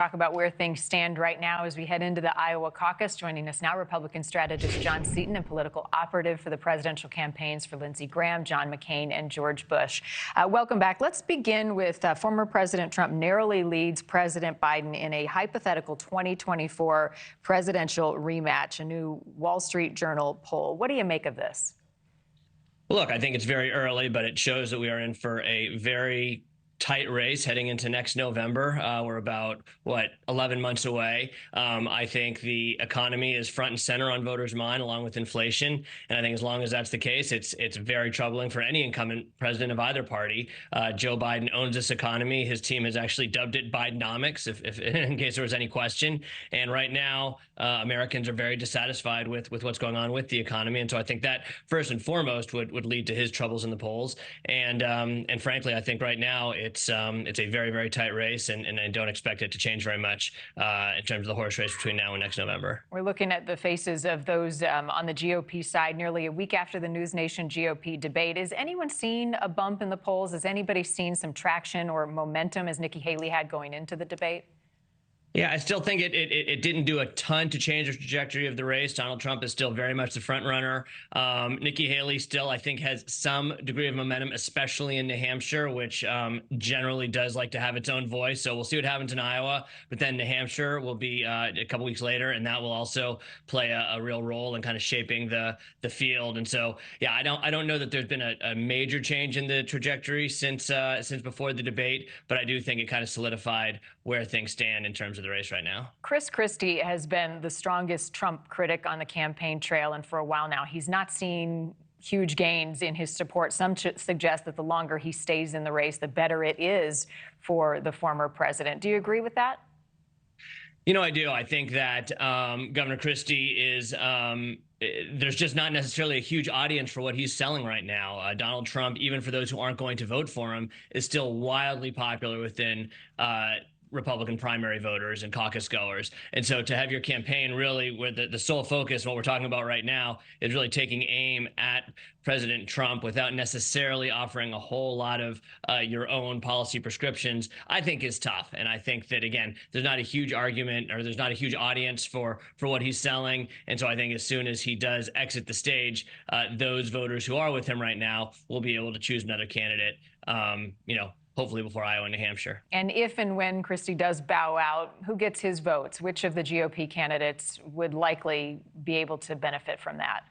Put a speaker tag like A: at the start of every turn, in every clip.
A: Talk about where things stand right now as we head into the Iowa caucus. Joining us now, Republican strategist Jon Seaton and political operative for the presidential campaigns for Lindsey Graham, John McCain, and George Bush. Welcome back. Let's begin with former President Trump narrowly leads President Biden in a hypothetical 2024 presidential rematch, a new Wall Street Journal poll. What do you make of this?
B: Look, I think it's very early, but it shows that we are in for a very tight race heading into next November. We're about, 11 months away. I think the economy is front and center on voters' mind, along with inflation. And I think as long as that's the case, it's very troubling for any incumbent president of either party. Joe Biden owns this economy. His team has actually dubbed it Bidenomics, if in case there was any question. And right now, Americans are very dissatisfied with what's going on with the economy. And so I think that first and foremost would lead to his troubles in the polls. And frankly, I think right now it's a very, very tight race, and I don't expect it to change very much in terms of the horse race between now and next November.
A: We're looking at the faces of those on the GOP side nearly a week after the NewsNation GOP debate. Is anyone seeing a bump in the polls? Has anybody seen some traction or momentum as Nikki Haley had going into the debate?
B: Yeah, I still think it didn't do a ton to change the trajectory of the race. Donald Trump is still very much the front runner. Nikki Haley still, I think, has some degree of momentum, especially in New Hampshire, which generally does like to have its own voice. So we'll see what happens in Iowa. But then New Hampshire will be a couple weeks later, and that will also play a real role in kind of shaping the field. And so, yeah, I don't know that there's been a major change in the trajectory since before the debate, but I do think it kind of solidified where things stand in terms of the race right now.
A: Chris Christie has been the strongest Trump critic on the campaign trail, and for a while now, he's not seen huge gains in his support. Some suggest that the longer he stays in the race, the better it is for the former president. Do you agree with that?
B: You know, I do. I think that Governor Christie is there's just not necessarily a huge audience for what he's selling right now. Donald Trump, even for those who aren't going to vote for him, is still wildly popular within Republican primary voters and caucus goers. And so to have your campaign really where the sole focus, what we're talking about right now, is really taking aim at President Trump without necessarily offering a whole lot of your own policy prescriptions, I think is tough. And I think that, again, there's not a huge argument, or there's not a huge audience for what he's selling. And so I think as soon as he does exit the stage, those voters who are with him right now will be able to choose another candidate, hopefully before Iowa and New Hampshire.
A: And if and when Christie does bow out, who gets his votes? Which of the GOP candidates would likely be able to benefit from that?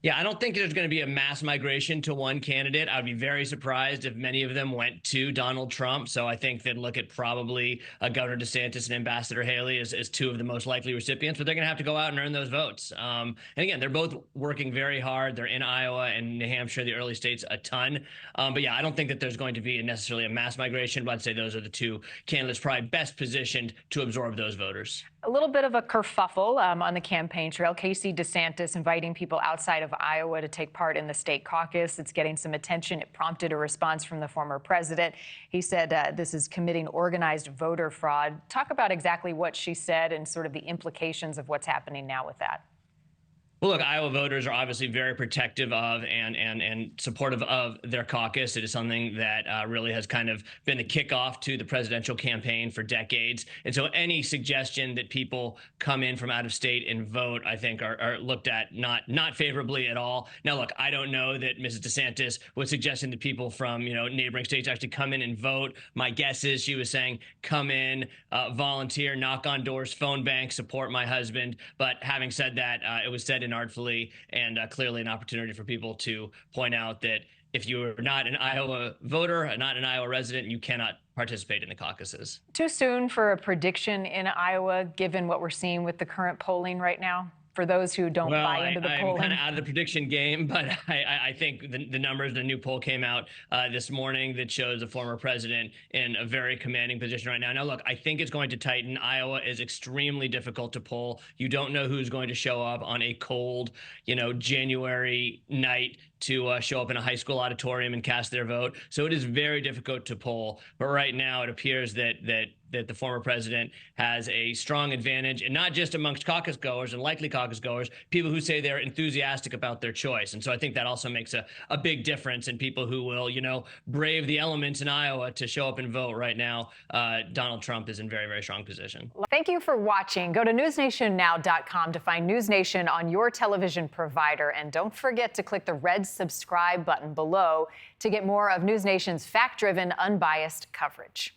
B: Yeah, I don't think there's going to be a mass migration to one candidate. I would be very surprised if many of them went to Donald Trump. So I think they'd look at probably Governor DeSantis and Ambassador Haley as two of the most likely recipients, but they're going to have to go out and earn those votes. And again, they're both working very hard. They're in Iowa and New Hampshire, the early states, a ton. But yeah, I don't think that there's going to be necessarily a mass migration, but I'd say those are the two candidates probably best positioned to absorb those voters.
A: A little bit of a kerfuffle on the campaign trail. Casey DeSantis inviting people outside of Iowa to take part in the state caucus. It's getting some attention. It prompted a response from the former president. He said this is committing organized voter fraud. Talk about exactly what she said and sort of the implications of what's happening now with that.
B: Well, look, Iowa voters are obviously very protective of and supportive of their caucus. It is something that really has kind of been the kickoff to the presidential campaign for decades. And so any suggestion that people come in from out of state and vote, I think, are looked at not favorably at all. Now, look, I don't know that Mrs. DeSantis was suggesting that people from, neighboring states actually come in and vote. My guess is she was saying, come in, volunteer, knock on doors, phone bank, support my husband. But having said that, it was said inartfully and clearly an opportunity for people to point out that if you're not an Iowa voter, not an Iowa resident, you cannot participate in the caucuses.
A: Too soon for a prediction in Iowa, given what we're seeing with the current polling right now? For those who don't buy into the polling?
B: I'm kind of out of the prediction game, but I think the numbers, the new poll came out this morning that shows the former president in a very commanding position right now. Now, look, I think it's going to tighten. Iowa is extremely difficult to poll. You don't know who's going to show up on a cold, January night to show up in a high school auditorium and cast their vote. So it is very difficult to poll. But right now, it appears that the former president has a strong advantage, and not just amongst caucus goers and likely caucus goers, people who say they're enthusiastic about their choice. And so I think that also makes a big difference in people who will, brave the elements in Iowa to show up and vote. Right now, Donald Trump is in very, very strong position.
A: Thank you for watching. Go to newsnationnow.com to find NewsNation on your television provider. And don't forget to click the red subscribe button below to get more of NewsNation's fact-driven, unbiased coverage.